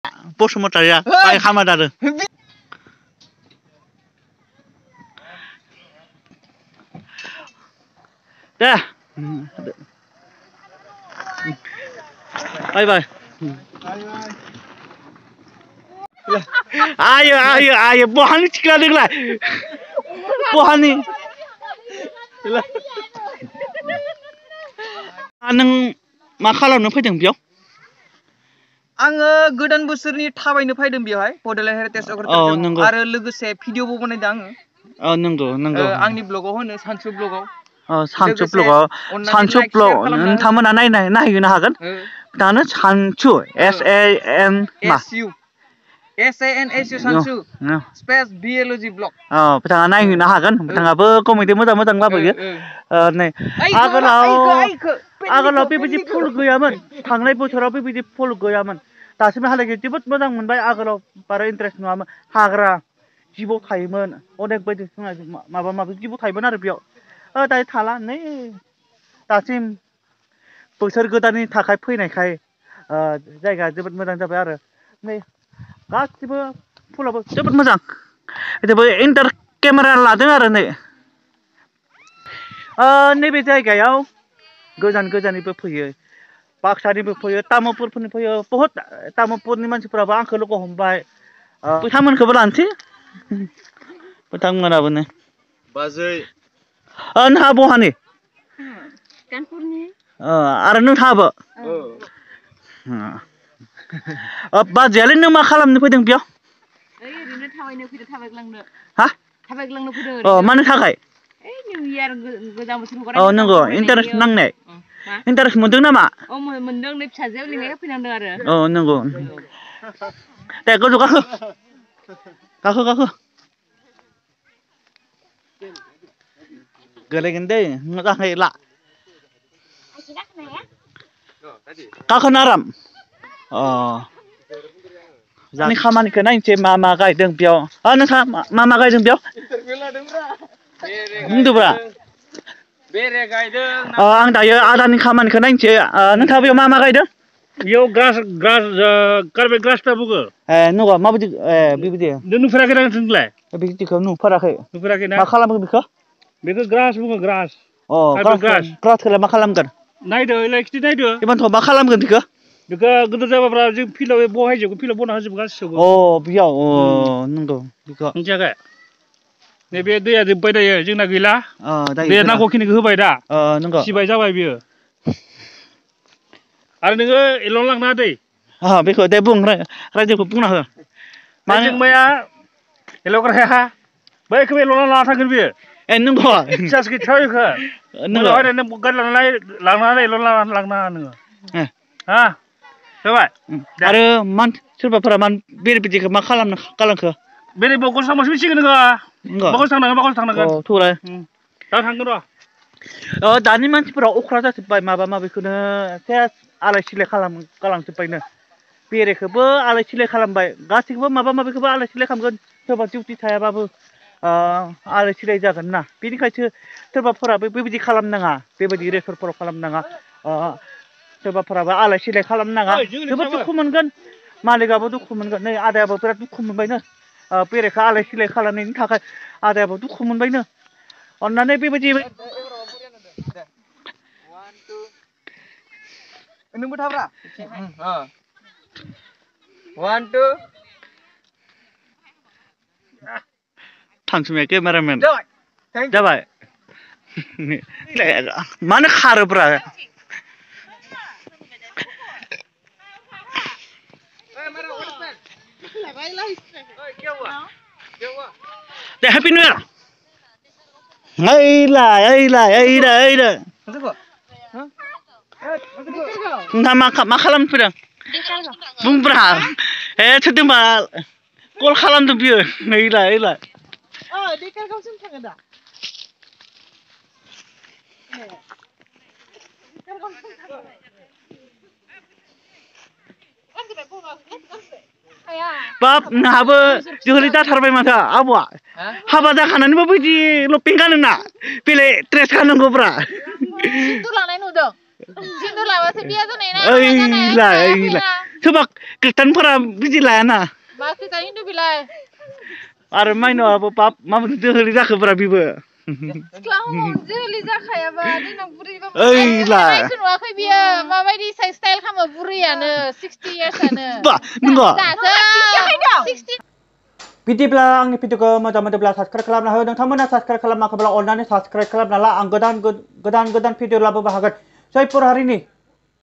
बसुमतारिया बाय हामा जादों दे बाय बाय आयो बहानि थिखा नोंलाय बहानि नों मा खालामनो फैदों बेयाव आङो गोदान बोसोरनि थाबायनो फैदों बेवहाय बड'लेण्ड हेरिटेज अग्रदयाव आरो लोगोसे भिडिअबो बनायदों आङो नंगौ आंनि ब्लगाव होनो सानसु ब्लगाव सानसु ब्लगाव सानसु ब्लग नोंथांमोना नायहैनो हागोन दानो सानसु SANSU सानसु स्पेस बिएलअजि ब्लग बिथाङा नायहैनो हागोन बिथाङाबो कमेडि मोजां लाबोयो नै आगोलाव बेबायदि फुल गैयामोन थांनाय बोसोराव बेबायदि फुल गैयामोन दासिमहालागै जोबोद मोजां मोनबाय आगोलाव बारा इन्टारेस्ट नङामोन हाग्रा जिबौ थायोमोन अनेक बायदिसिना माबा माबि जिबौ थायोमोन आरो बेयाव दायो थाला नै दासिम बोसोर गोदाननि थाखाय फैनायखाय जायगाया जोबोद मोजां जाबाय आरो नै गासिबो फुलाबो जोबोद मोजां जेबो इन्टार केमेरा लादों आरो नै नैबे जायगायाव गोजान गोजाननिबो फैयो बाक्सानिबो फैयो तामुलपुरफोरनि फैयो बहुत तामुलपुरनि मानसिफोराबो आंखौ लोगो हमबाय बिथांमोनखौबो लानोसै बिथांमोनाबो नै बाजै नोंहा बहानि आरो नोंथाङाबो बाजैयालाय नों मा खालामनो फैदों बेयाव ओरैनो थाबायनो फैदों थाबायग्लांनो फैदों मानो थाखाय निउ इयार गोजाम बोसोर नंगौ इन्टारेस्ट नांनाय इन्टारेस्ट मोनदों नामा मोनदों नै फिसाजोआव लिंनाय फैनांदों आरो नंगौ दे गोजौ गाखो गोलैगोन दै मोजाङै ला गाखोनो आराम जोंनि खामानिखौ नायनोसै मा गायदों बेयाव नोंथाङा मा गायदों बेयाव बुंदोब्रा बेरे गायदों आं दायो आदानि खामानिखौ नायनोसै नोंथाङा बेयाव मा गायदों बेयाव कार्बेट ग्रासटा बुङो नंगौ माबायदि बेबायदि नों नुफेराखै ना नोंलाय बिदिखौ नुफेराखै मा खालामगोन बेखौ ग्रास बुङो ग्रास ग्रासखौलाय मा खालामगोन नायदो खिथि नायदो इमानथ' मा खालामगोन बेखौ गोदोर जाबाब्रा जों फिल्डआव बहायजोबगोन फिल्डआव बना होजोबो गासिबो बेयाव नंगौ बेखौ मिथियाखै नैबे दैया जोब्बाय दायो जोंना गैला दै नांगौखिनिखौ होबाय दा नंगौ सिबाय जाबाय बियो आरो नोङो एलन लांना दै बेखौ दे बुं रायजोखौ बुंना हो जोंमाया एलग्राया बैखौ एलना लाना थांगोन बियो नंगौ फिसास गैथाव बेखौ नों गारि लांनानै एलन लांनाङा नोङो जाबाय आरो सोरबाफोरा बेरे बिदैखौ मा खालामनो गालांखो बेरे बगल थांबासो मिथिगोन नोङो बगल थांनांगोन दा थांगोन र' दानि मानसिफोरा अख्रा जाजोब्बाय माबा माबिखौनो सेस आलाय सिलाय गालांजोब्बायनो बेरेखौबो आलाय सिलाय खालामबाय गासैखौबो माबा माबिखौबो आलाय सिलाय खालामगोन सोरबा डिउटि थायाबाबो आलाय सिलाय जागोन ना बेनिखायसो सोरबाफोराबो बेबायदि खालामनाङा बेबायदि रेकर्डफोराव खालामनाङा सोरबाफोराबो आलाय सिलाय खालामनाङा जोबोद दुखु मोनगोन मालिकआबो दुखु मोनगोन नै आदायाबो बिराद दुखु मोनबायनो बेरेखौ आलाय सिलाय खालामनायनि थाखाय आदायाबो दुखु मोनबायनो अन्नानै बेबायदि नोंबो थाब्रा 1 2 थांसुमया केमेरामेन जाबाय मानो खारोब्रा दे हेपि निउ इयार नोंथाङा मा खालामनो फैदों बुंब्रा सोरदोंबा कल खालामदों बियो नैलाय बाप नोंहाबो जोहोलै जाथारबाय माथो आब'आ हाबा जाखानानैबो बिदि लपेन गानो ना बेलेग ड्रेस गाननांगौब्रा सिन्दुर लानाय नुदों सिन्दुर लाबासो बिया जानाय ना सोरबा खृष्टानफोरा बिदि लायाना मा खृष्टान हिन्दु बिलाय आरो माइनावाबो बाप माबायदि दोहोलि जाखोब्रा बिबो सिख्ला हमावनो जोहोलि जाखायाबा देनां बुरैबा ओइ ला नुवाखै बियो माबायदि स्टाइल खालामो बुरैयानो 60 इयार्सआनो बा नंगौ दासो 60 बिदिब्ला आंनि भिडिअखौ मोजां मोनोब्ला साबस्क्राइब खालामना हो नोंथांमोना साबस्क्राइब खालामाखैब्ला अननानै साबस्क्राइब खालामना ला आं गोदान भिडिअ लाबोनो हागोन जयपुर हारिनि